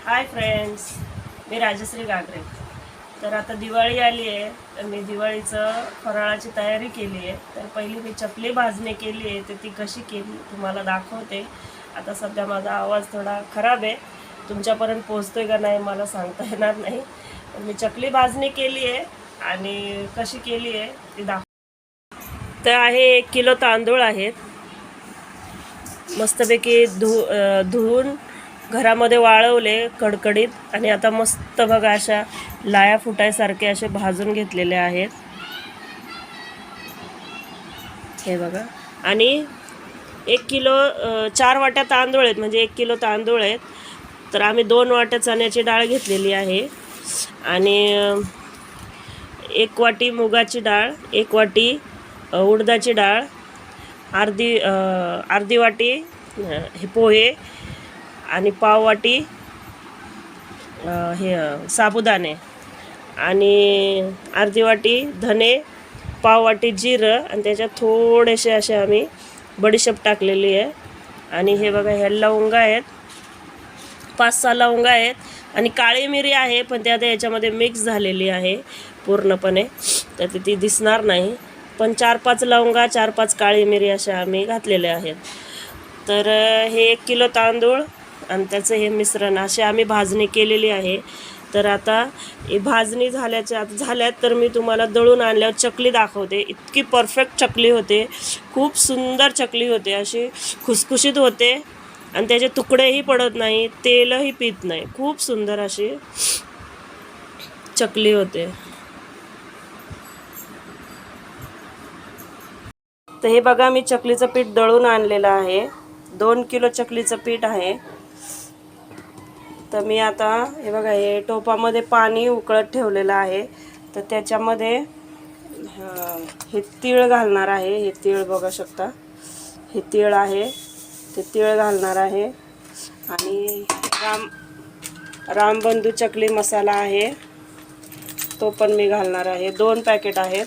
Hi friends, मी राजश्री गागरे. तर आता दिवाळी आली आहे, तर मी दिवाळीचं फराळाची तयारी केली आहे. तर पहिली मी चकली भाजणी केली आहे, तर ती कशी केली तुम्हाला दाखवते. आता सध्या माझा आवाज थोडा खराब आहे, तुमच्यापर्यंत पोहोचतोय का नाही मला सांगता येणार नाही. तर मी चकली भाजणी केली आहे आणि कशी केली आहे ती दाखव. तर आहे 1 किलो तांदूळ आहेत, मस्तपैकी धुवून घरामध्ये वाळवले कडकडीत, आणि आता मस्त बघा अशा लाया फुटायसारखे असे भाजून घेतलेले आहेत. हे बघा. आणि 1 किलो 4 वाट्या तांदूळ आहेत, म्हणजे 1 किलो तांदूळ आहेत. तर आम्ही 2 वाट्या चण्याची डाळ घेतलेली आहे, आणि 1 वाटी मुगाची डाळ, 1 वाटी उडदाची डाळ, अर्धी वाटी हे पोहे, आणि पाव वाटी हे साबुदाणे, आणि अर्धी वाटी धने, पाव वाटी जिरं, आणि त्याच्यात थोडेसे असे आम्ही बडीशेप टाकलेली आहे. आणि हे बघा, ह्या लवंगा आहेत, 5-6 लवंगा आहेत, आणि काळी मिरी आहे, पण ती आता याच्यामध्ये मिक्स झालेली आहे पूर्णपणे, तर ती दिसणार नाही. पण 4-5 लवंगा, 4-5 काळी मिरी अशा आम्ही घातलेल्या आहेत. तर हे 1 किलो तांदूळ आणि त्याचं हे मिश्रण असे आम्ही भाजणी केलेली आहे. तर आता ही भाजणी झाल्यात, तर मी तुम्हाला दळून आणल्यावर चकली दाखवते. इतकी परफेक्ट चकली होते, खूप सुंदर चकली होते, अशी खुसखुशीत होते, आणि त्याचे तुकडेही पडत नाही, तेलही पित नाही, खूप सुंदर अशी चकली होते. तर हे बघा, मी चकलीचं पीठ दळून आणलेलं आहे. 2 किलो चकलीचं पीठ आहे. तर मी आता हे बघा, हे टोपामध्ये पाणी उकळत ठेवलेलं आहे. तर त्याच्यामध्ये हे तीळ घालणार आहे. हे तीळ बघा शकता, हे तीळ आहे, ते तीळ घालणार आहे. आणि रामबंधू चकली मसाला आहे, तो पण मी घालणार आहे. 2 पॅकेट आहेत.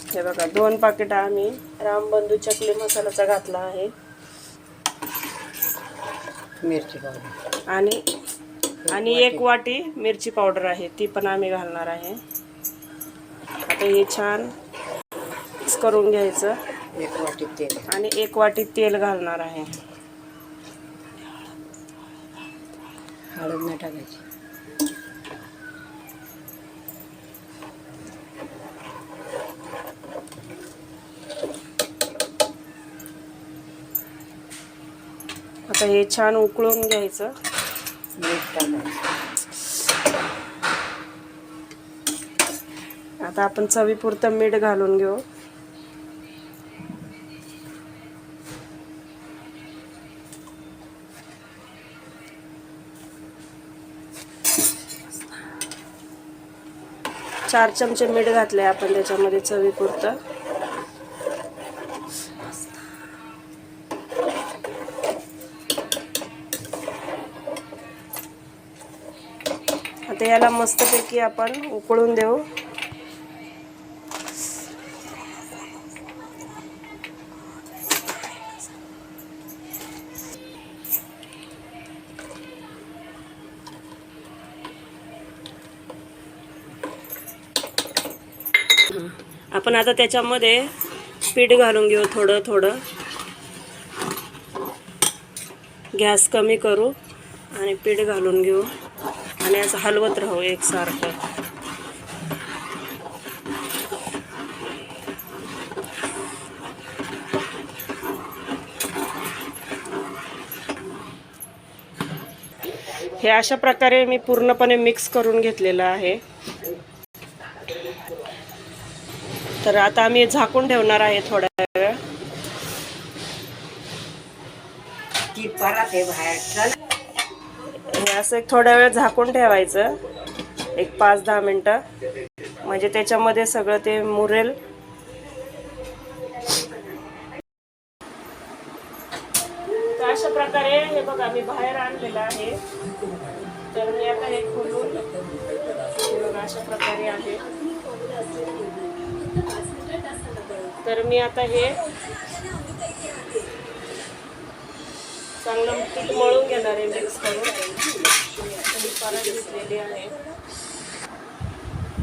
हे बघा, 2 पाकिट आम्ही रामबंधू चकली मसाल्याचा घातला आहे. मिरची पावडर आणि 1 वाटी मिरची पावडर आहे, ती पण आम्ही घालणार आहे. आता हे छान मिक्स करून घ्यायचं. 1 वाटी तेल आणि 1 वाटी तेल घालणार आहे. हळद नाही टाकायची. आता हे छान उकळून घ्यायचं. मीठ टाकायचं. आता आपण चवीपुरतं मीठ घालून घेऊ. चार चमचे मीठ घातले आपण त्याच्यामध्ये चवीपुरतं. आता याला मस्तपैकी आपण उकळून देऊ. आपण आता त्याच्यामध्ये पीठ घालून घेऊ थोडं थोडं. गॅस कमी करू आणि पीठ घालून घेऊ, आणि असं हलवत राहू एकसारखं. हे अशा प्रकारे मी पूर्णपणे मिक्स करून घेतलेलं आहे. तर आता आम्ही झाकून ठेवणार आहे थोड्या वेळ. ती परत हे बाहेर हे असं एक थोड्या वेळ झाकून ठेवायचं, एक 5-10 मिनटं, म्हणजे त्याच्यामध्ये सगळं ते मुरेल. तर अशा प्रकारे हे बघा, मी बाहेर आणलेलं आहे. तर मी आता हे खोलून अशा प्रकारे आहे. तर मी आता हे चांगलं पीठ मळून घेणार आहे मिक्स करून. ही परत घेतलेली आहे.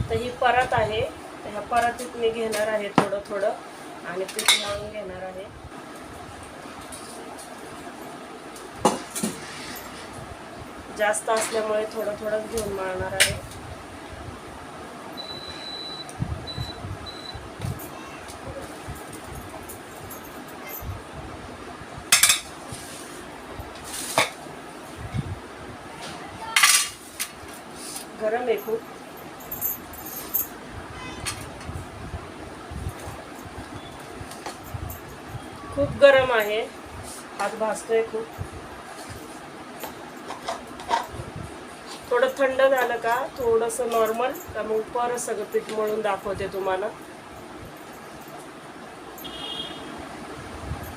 तर ही परत आहे. तर ह्या परातीत मी घेणार आहे थोडं थोडं आणि पीठ मळून घेणार आहे. जास्त असल्यामुळे थोडं थोडं घेऊन मळणार आहे. गरम आहे खूप. खूप गरम आहे. हात भाजतोय खूप. थोडं थंड झालं का थोडंसं नॉर्मल का मग परत सगळं पीठ मळून दाखवते तुम्हाला.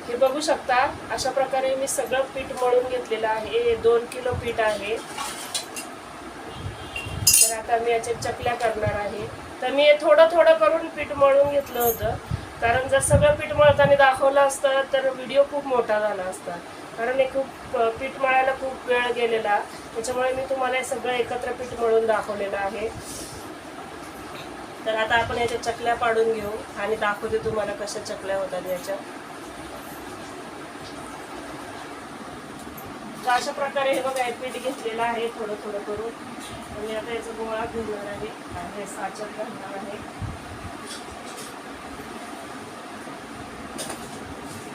हे बघू शकता अशा प्रकारे मी सगळं पीठ मळून घेतलेलं आहे. 2 किलो पीठ आहे. तर आता मी याच्या चकल्या करणार आहे. तर मी हे थोडं थोडं करून पीठ मळून घेतलं होतं, कारण जर सगळं पीठ मळताना दाखवलं असतं तर व्हिडिओ खूप मोठा झाला असता. कारण हे खूप पीठ मळायला खूप वेळ गेलेला, त्याच्यामुळे मी तुम्हाला हे सगळं एकत्र पीठ मळून दाखवलेलं आहे. तर आता आपण याच्या चकल्या पाडून घेऊ आणि दाखवते तुम्हाला कशा चकल्या होतात याच्या. तर अशा प्रकारे हे बघा पीठ घेतलेलं आहे थोडं थोडं करून. मी आता याचा गोळा घेणार आहे आणि हे साच्यात घालणार आहे.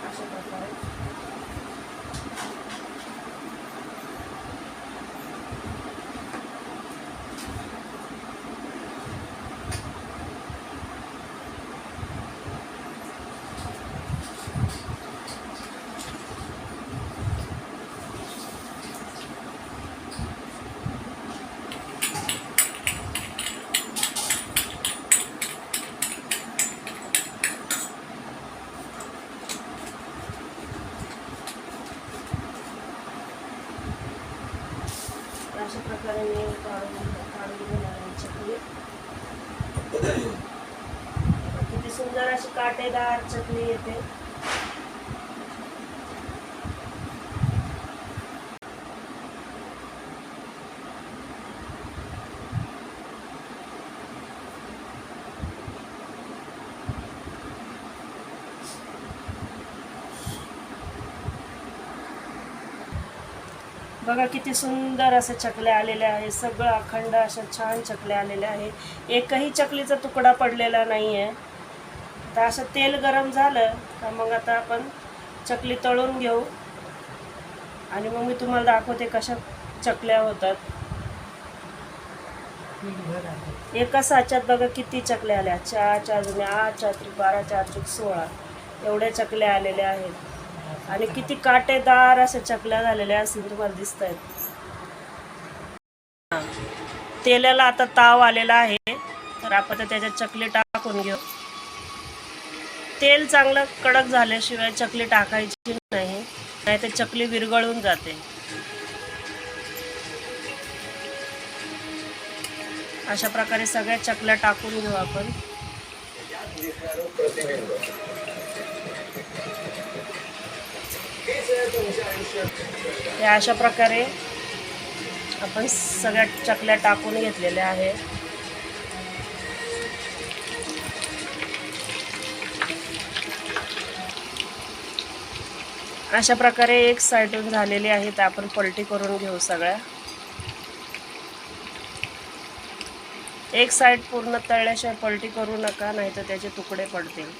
अशा प्रकारे अशा प्रकारे मी काढून घेणार आहे चकली. किती सुंदर अशी काटेदार चकली येते. बघा किती सुंदर असं चकल्या आलेल्या आहे. सगळं अखंड अशा छान चकल्या आलेल्या आहे. एकही चकलीचा तुकडा पडलेला नाही आहे. तर असं तेल गरम झालं का मग आता आपण चकली तळून घेऊ आणि मग मी तुम्हाला दाखवते कशा चकल्या होतात. एका साच्यात बघा किती चकल्या आल्या. 4 4 दुणे 8 4 त्रिक 12 4 चूक 16 एवढ्या चकल्या आलेल्या आहेत. आणि किती काटेदार अशा चकल्या झालेल्या असतील तुम्हाला दिसत आहेत. तेलाला आता ताव आलेला आहे. तर आपण त्याच्यात चकली टाकून घेऊ. तेल चांगलं कडक झाल्याशिवाय चकली टाकायची नाही, नाहीतर चकली विरघळून जाते. अशा प्रकारे सगळ्या चकल्या टाकून घेऊ आपण. हे अशा प्रकारे आपण सगळ्या चकल्या टाकून घेतलेल्या आहे. अशा प्रकारे एक साईडून झालेली आहे. तर आपण पलटी करून घेऊ सगळ्या. एक साईड पूर्ण तळल्याशिवाय पलटी करू नका, नाहीतर त्याचे तुकडे पडतील.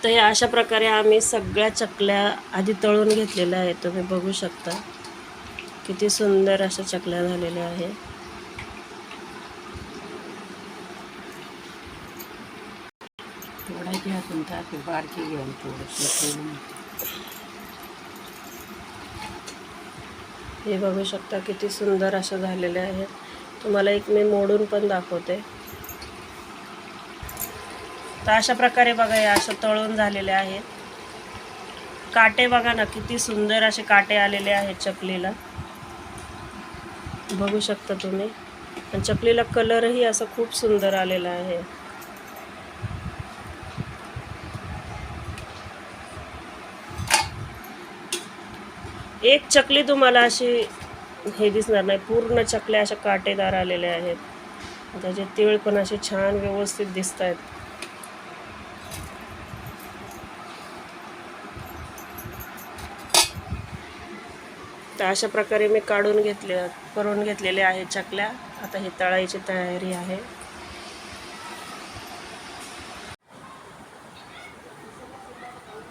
तर अशा प्रकारे आम्ही सगळ्या चकल्या आधी तळून घेतलेल्या आहेत. तुम्ही बघू शकता किती सुंदर अशा चकल्या झालेल्या आहेत. हे बघू शकता किती सुंदर अशा झालेल्या आहेत. तुम्हाला एक मी मोडून पण दाखवते. तर अशा प्रकारे बघा या अशा तळून झालेल्या आहेत. काटे बघा ना किती सुंदर असे काटे आलेले आहेत चकलीला, बघू शकता तुम्ही. आणि चकलीला कलरही असा खूप सुंदर आलेला आहे. एक चकली तुम्हाला अशी हे दिसणार नाही, पूर्ण चकल्या अशा काटेदार आलेल्या आहेत. त्याचे तीळ पण असे छान व्यवस्थित दिसत आहेत. तर अशा प्रकारे मी करून घेतलेले आहे चकल्या. आता हे तळायची तयारी आहे.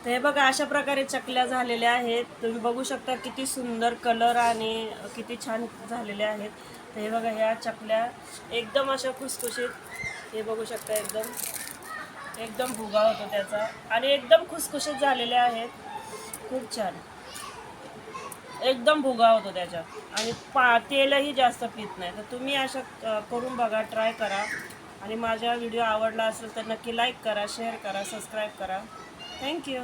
तर हे बघा अशा प्रकारे चकल्या झालेल्या आहेत. तुम्ही बघू शकता किती सुंदर कलर आणि किती छान झालेल्या आहेत. तर हे बघा ह्या चकल्या एकदम अशा खुसखुशीत, हे बघू शकता एकदम भुगा होतो त्याचा आणि एकदम खुसखुशीत झालेल्या आहेत. खूप छान, एकदम भुगा होतो त्याच्यात आणि तेलही जास्त पित नाही. तर तुम्ही अशा करून बघा, ट्राय करा. आणि माझा व्हिडिओ आवडला असेल तर नक्की लाईक करा, शेअर करा, सबस्क्राईब करा. थँक्यू.